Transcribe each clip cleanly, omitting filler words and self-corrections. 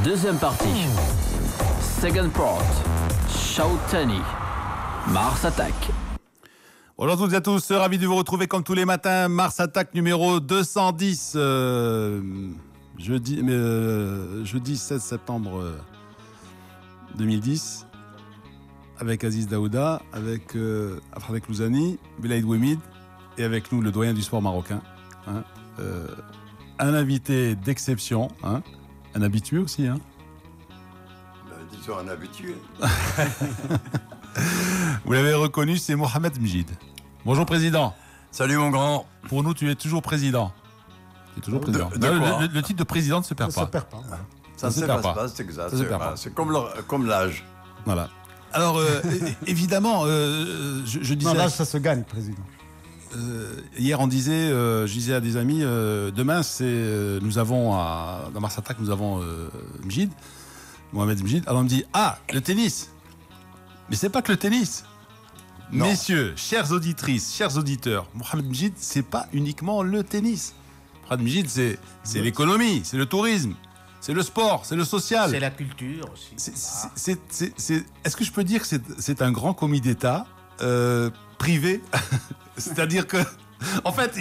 Deuxième partie. Second part. Shautani. Mars attaque. Bonjour à toutes et à tous, ravi de vous retrouver comme tous les matins. Mars attaque numéro 210. Jeudi 16 septembre 2010. Avec Aziz Daouda, avec Afradek Louzani, Belaïd Ouemid et avec nous le doyen du sport marocain. Un invité d'exception, un habitué aussi. Disons un habitué. Vous l'avez reconnu, c'est Mohamed Mjid. Bonjour président. Salut mon grand. Pour nous, tu es toujours président. Tu es toujours président. Le titre de président ne se perd pas. Ça ne se perd pas. Ça ne se perd pas, c'est exact. C'est comme l'âge. Voilà. Alors, évidemment, je disais... Non, l'âge, ça se gagne, président. Hier, je disais à des amis, demain, nous avons, dans Mars Attack, nous avons Mjid, Mohamed Mjid. Alors, on me dit, le tennis. Mais c'est pas que le tennis. Non. Messieurs, chères auditrices, chers auditeurs, Mohamed Mjid, c'est pas uniquement le tennis. Mohamed Mjid, c'est l'économie, c'est le tourisme, c'est le sport, c'est le social. C'est la culture aussi. Est-ce que je peux dire que c'est un grand commis d'État privé? C'est-à-dire que, en fait...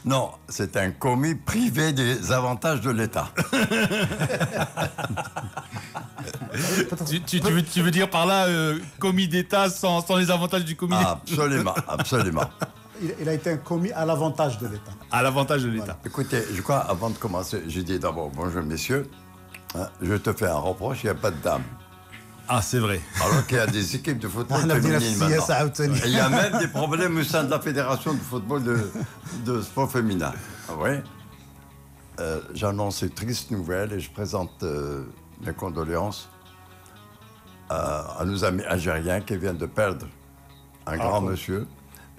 Non, c'est un commis privé des avantages de l'État. tu veux dire par là commis d'État sans les avantages du commis d'État? Absolument, absolument. Il a été un commis à l'avantage de l'État. À l'avantage de l'État. Voilà. Écoutez, je crois, avant de commencer, j'ai dit d'abord, bonjour messieurs, je te fais un reproche, il n'y a pas de dames. Ah, c'est vrai. Alors qu'il y a des équipes de football féminines maintenant. Et il y a même des problèmes au sein de la fédération de football de sport féminin. Oui. J'annonce une triste nouvelle et je présente mes condoléances à nos amis algériens qui viennent de perdre un grand monsieur.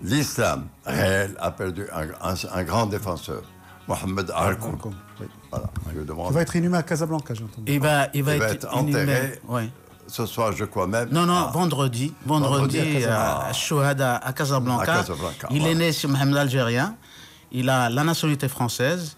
L'islam réel a perdu un grand défenseur, Mohamed Arkoum. Oui. Voilà. Je demande. Il va être inhumé à Casablanca, j'ai entendu. Il va être enterré. Inhumé, ouais. Ce soir, je crois même. Non, vendredi à Chouhada, à Casablanca. Il est né sur Mohamed algérien. Il a la nationalité française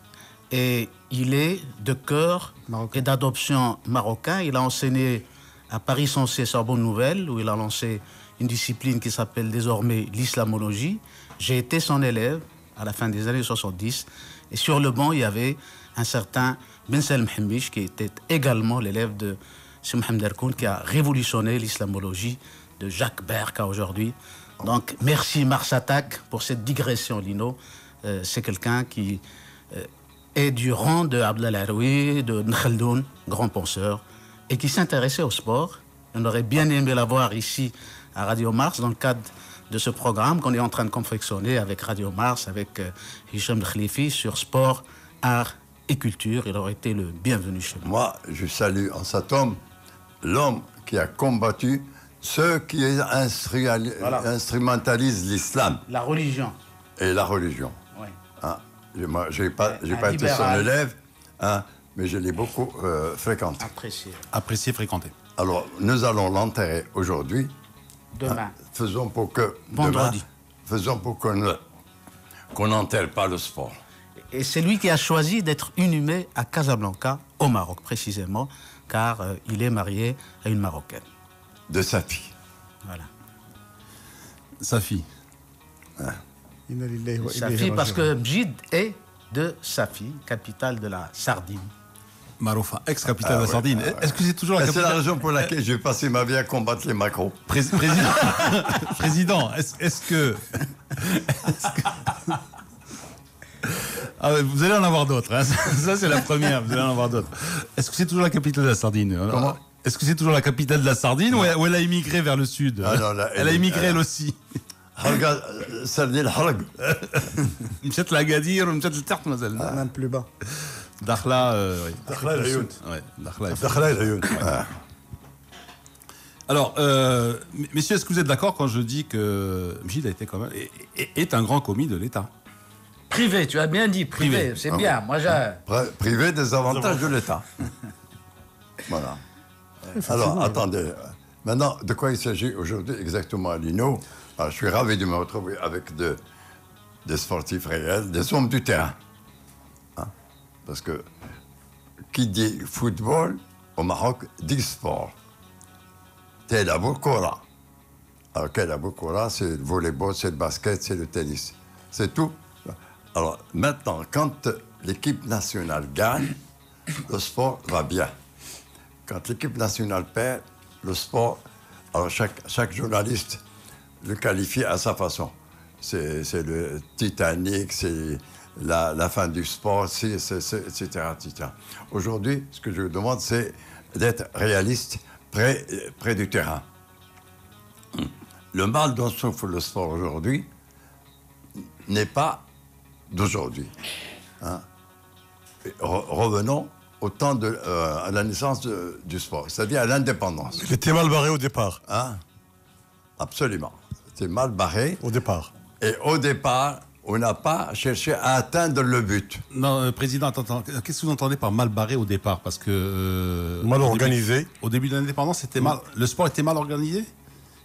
et il est de cœur et d'adoption marocain. Il a enseigné à Paris-Sensé Sorbonne Nouvelle, où il a lancé une discipline qui s'appelle désormais l'islamologie. J'ai été son élève à la fin des années 70. Et sur le banc, il y avait un certain Ben Salem Hembiche, qui était également l'élève de c'est Mohamed Arkoum qui a révolutionné l'islamologie de Jacques Berka aujourd'hui. Donc, merci Mars Attack pour cette digression, Lino. C'est quelqu'un qui est du rang de Abdel Haroui, de Nkhaldoun, grand penseur, et qui s'intéressait au sport. On aurait bien aimé l'avoir ici à Radio Mars dans le cadre de ce programme qu'on est en train de confectionner avec Radio Mars, avec Hicham Khlifi sur sport, art et culture. Il aurait été le bienvenu chez nous. Moi, je salue en cet homme l'homme qui a combattu ceux qui instrumentalisent l'islam. La religion. Et la religion. Oui. Moi, je n'ai pas été son élève, mais je l'ai beaucoup fréquenté. Apprécié, fréquenté. Alors, nous allons l'enterrer aujourd'hui. Demain. Faisons pour que... Vendredi. Demain, faisons pour qu'on n'enterre pas le sport. Et c'est lui qui a choisi d'être inhumé à Casablanca, au Maroc précisément, car il est marié à une Marocaine. De sa fille. Voilà. Sa fille. Sa fille, parce que Mjid est de Safi, capitale de la Sardine. Maroufa, ex-capitale de la Sardine. Est-ce que c'est toujours la capitale? C'est la raison pour laquelle j'ai passé ma vie à combattre les macros. Président, est-ce que... vous allez en avoir d'autres. Ça, c'est la première. Vous allez en avoir d'autres. Est-ce que c'est toujours la capitale de la Sardine? Comment? Est-ce que c'est toujours la capitale de la Sardine ou elle a immigré vers le sud? Non, elle a immigré elle aussi. Sardine Harg. مشات l'Agadir, مشات لتحت مازال. Même plus bas. Dakhla, oui. Dakhla العيون. Dakhla العيون. Alors, messieurs, est-ce que vous êtes d'accord quand je dis que Mjid a été quand même est un grand commis de l'État? Privé, tu as bien dit, privé, c'est bien. Moi, privé des avantages de l'État. Voilà. Alors, attendez. Maintenant, de quoi il s'agit aujourd'hui exactement, Lino? Alors, je suis ravi de me retrouver avec des sportifs réels, des hommes du terrain. Parce que qui dit football au Maroc 10 sports. Tel Abou Koura. Alors, Tel Abou Koura, c'est le volleyball, c'est le basket, c'est le tennis. C'est tout. Alors, maintenant, quand l'équipe nationale gagne, le sport va bien. Quand l'équipe nationale perd, le sport, alors chaque journaliste le qualifie à sa façon. C'est le Titanic, c'est la fin du sport, etc., etc. Aujourd'hui, ce que je vous demande, c'est d'être réaliste près du terrain. Le mal dont souffre le sport aujourd'hui n'est pas d'aujourd'hui. Hein. Revenons au temps à la naissance du sport, c'est-à-dire à l'indépendance. Il était mal barré au départ. Hein? Absolument. C'était mal barré. Au départ. Et au départ, on n'a pas cherché à atteindre le but. Non, Président, attends, qu'est-ce que vous entendez par mal barré au départ? Parce que... mal organisé. Au début de l'indépendance, c'était mal... Le sport était mal organisé?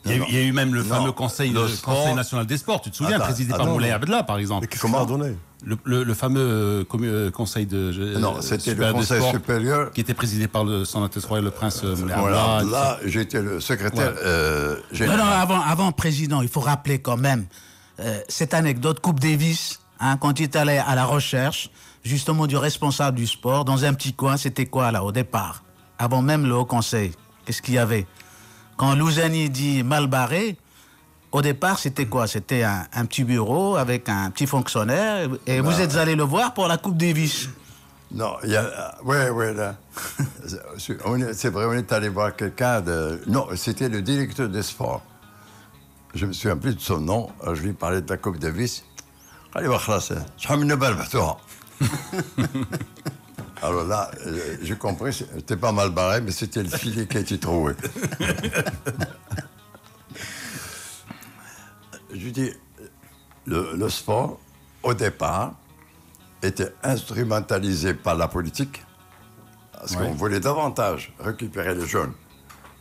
Il y a eu même le fameux conseil national des sports, tu te souviens, présidé par Moulay Abdallah, par exemple. Mais qu'est-ce qu'on a donné? Le fameux conseil de... non, c'était le conseil supérieur. Qui était présidé par son Altesse Royale, le prince Moulay Abdallah. Là, j'étais le secrétaire général. Non, avant, président, il faut rappeler quand même cette anecdote, Coupe Davis, hein, quand il est allé à la recherche, justement, du responsable du sport, dans un petit coin, c'était quoi, là, au départ? Avant même le Haut Conseil, qu'est-ce qu'il y avait? Quand Louzani dit mal barré, au départ, c'était quoi? C'était un petit bureau avec un petit fonctionnaire. Et vous êtes allé le voir pour la Coupe Davis. Non, il y a... Oui, là. C'est vrai, on est allé voir quelqu'un de... Non, c'était le directeur des sports. Je me souviens plus de son nom. Je lui parlais de la Coupe Davis. Allez voir là, alors là, j'ai compris, c'était pas mal barré, mais c'était le filet qui a été trouvé. Je dis, le sport, au départ, était instrumentalisé par la politique, parce qu'on voulait davantage récupérer les jeunes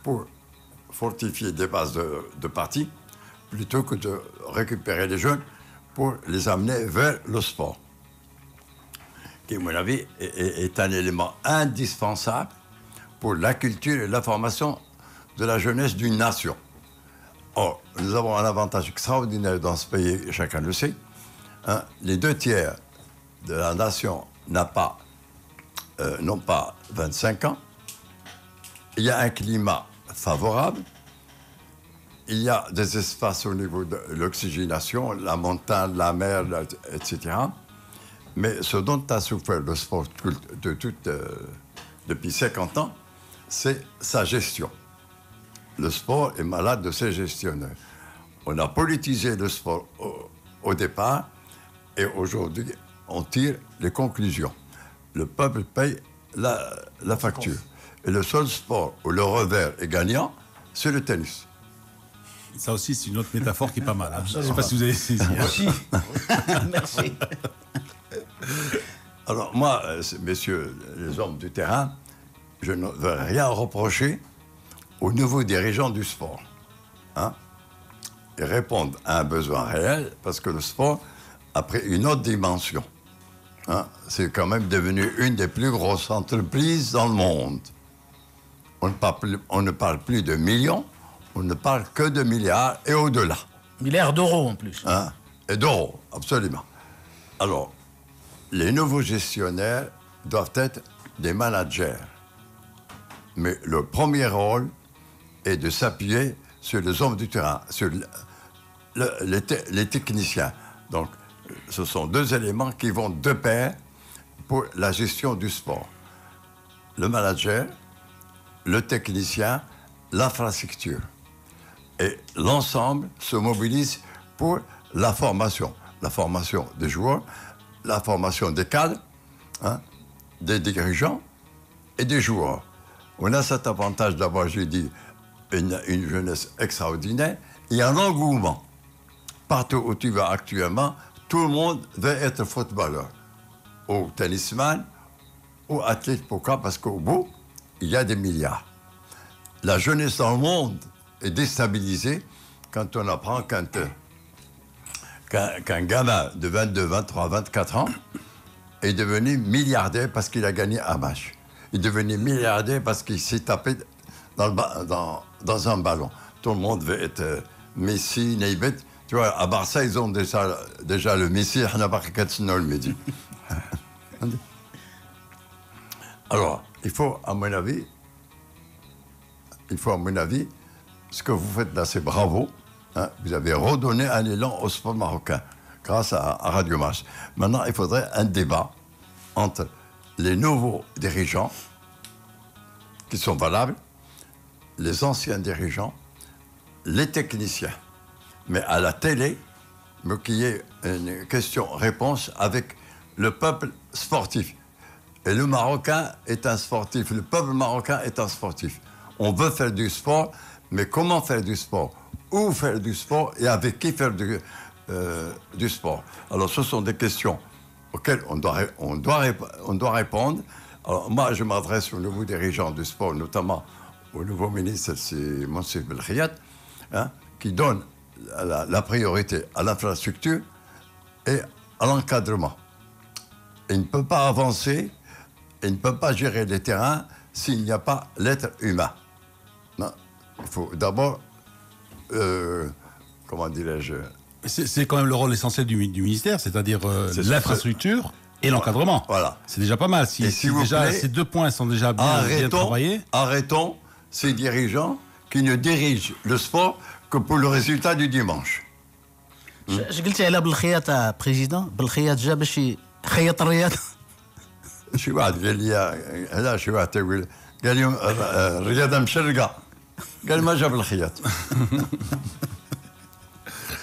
pour fortifier des bases de partis, plutôt que de récupérer les jeunes pour les amener vers le sport, qui, à mon avis, est un élément indispensable pour la culture et la formation de la jeunesse d'une nation. Or, nous avons un avantage extraordinaire dans ce pays, chacun le sait. Hein, les 2/3 de la nation n'ont pas 25 ans. Il y a un climat favorable. Il y a des espaces au niveau de l'oxygénation, la montagne, la mer, etc. Mais ce dont a souffert le sport depuis 50 ans, c'est sa gestion. Le sport est malade de ses gestionnaires. On a politisé le sport au départ et aujourd'hui, on tire les conclusions. Le peuple paye la facture. Et le seul sport où le revers est gagnant, c'est le tennis. Ça aussi, c'est une autre métaphore qui est pas mal. Hein. Je ne sais pas si vous avez saisi. Merci. Merci. Alors moi, messieurs les hommes du terrain, je ne veux rien reprocher aux nouveaux dirigeants du sport. Hein? Ils répondent à un besoin réel parce que le sport a pris une autre dimension. Hein? C'est quand même devenu une des plus grosses entreprises dans le monde. On ne parle plus de millions, on ne parle que de milliards et au-delà. Milliards d'euros en plus. Hein? Et d'euros, absolument. Alors, les nouveaux gestionnaires doivent être des managers. Mais le premier rôle est de s'appuyer sur les hommes du terrain, sur les techniciens. Donc, ce sont deux éléments qui vont de pair pour la gestion du sport. Le manager, le technicien, l'infrastructure. Et l'ensemble se mobilise pour la formation des joueurs, la formation des cadres, hein, des dirigeants et des joueurs. On a cet avantage d'avoir, j'ai dit, une jeunesse extraordinaire et un engouement. Partout où tu vas actuellement, tout le monde veut être footballeur, ou tennisman, ou athlète. Pourquoi? Parce qu'au bout, il y a des milliards. La jeunesse dans le monde est déstabilisée quand on apprend qu'un gamin de 22, 23, 24 ans est devenu milliardaire parce qu'il a gagné un match. il devenait milliardaire parce qu'il s'est tapé dans un ballon. Tout le monde veut être Messi, Neymar. Tu vois, à Barça, ils ont déjà le Messi, on a pas le Mehdi. Alors, il faut, à mon avis, ce que vous faites là, c'est bravo. Hein, vous avez redonné un élan au sport marocain grâce à Radio Match. Maintenant, il faudrait un débat entre les nouveaux dirigeants qui sont valables, les anciens dirigeants, les techniciens. Mais à la télé, qu'il y ait une question-réponse avec le peuple sportif. Et le Marocain est un sportif, le peuple marocain est un sportif. On veut faire du sport, mais comment faire du sport? Où faire du sport et avec qui faire du sport? Alors ce sont des questions auxquelles on doit répondre. Alors moi, je m'adresse aux nouveaux dirigeants du sport, notamment au nouveau ministre, c'est Monsif Belkhayat, hein, qui donne la priorité à l'infrastructure et à l'encadrement. Il ne peut pas avancer, il ne peut pas gérer les terrains s'il n'y a pas l'être humain. Non, il faut d'abord, comment dirais-je... C'est quand même le rôle essentiel du ministère, c'est-à-dire l'infrastructure et l'encadrement. Voilà. C'est déjà pas mal. Si déjà, plaît, ces deux points sont déjà bien travaillés. Arrêtons ces dirigeants qui ne dirigent le sport que pour le résultat du dimanche. Je قلت على بالخياط بريزيدون بالخياط جا باش يخيط الرياض. شي واحد قال لي هذا شي واحد يقول قال لي الرياضه مشرقه قال ما جاب الخياط.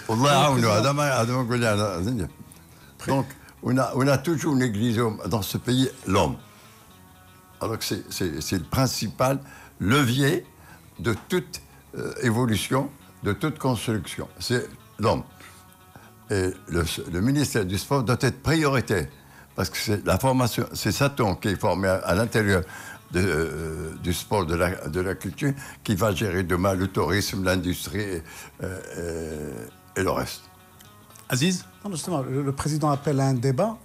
والله يعاونوا هذا ما نقول لي. Donc on a toujours négligé dans ce pays l'homme. Alors que c'est le principal levier de toute évolution, de toute construction. C'est l'homme. Et le ministère du Sport doit être prioritaire. Parce que c'est la formation, c'est Satan qui est formé à l'intérieur du sport, de la culture, qui va gérer demain le tourisme, l'industrie et le reste. Aziz? Non, justement, le président appelle à un débat,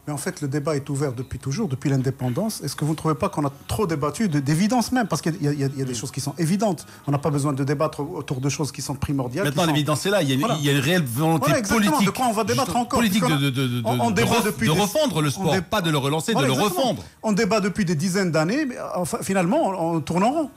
mais en fait, le débat est ouvert depuis toujours, depuis l'indépendance. Est-ce que vous ne trouvez pas qu'on a trop débattu d'évidence même? Parce qu'il y a des choses qui sont évidentes. On n'a pas besoin de débattre autour de choses qui sont primordiales. Maintenant, l'évidence est là. Il y a une réelle volonté politique. De quoi on va débattre encore? Politique de refondre le sport, pas de le relancer, de le refondre. On débat depuis des dizaines d'années, mais enfin, finalement, on tourne en rond.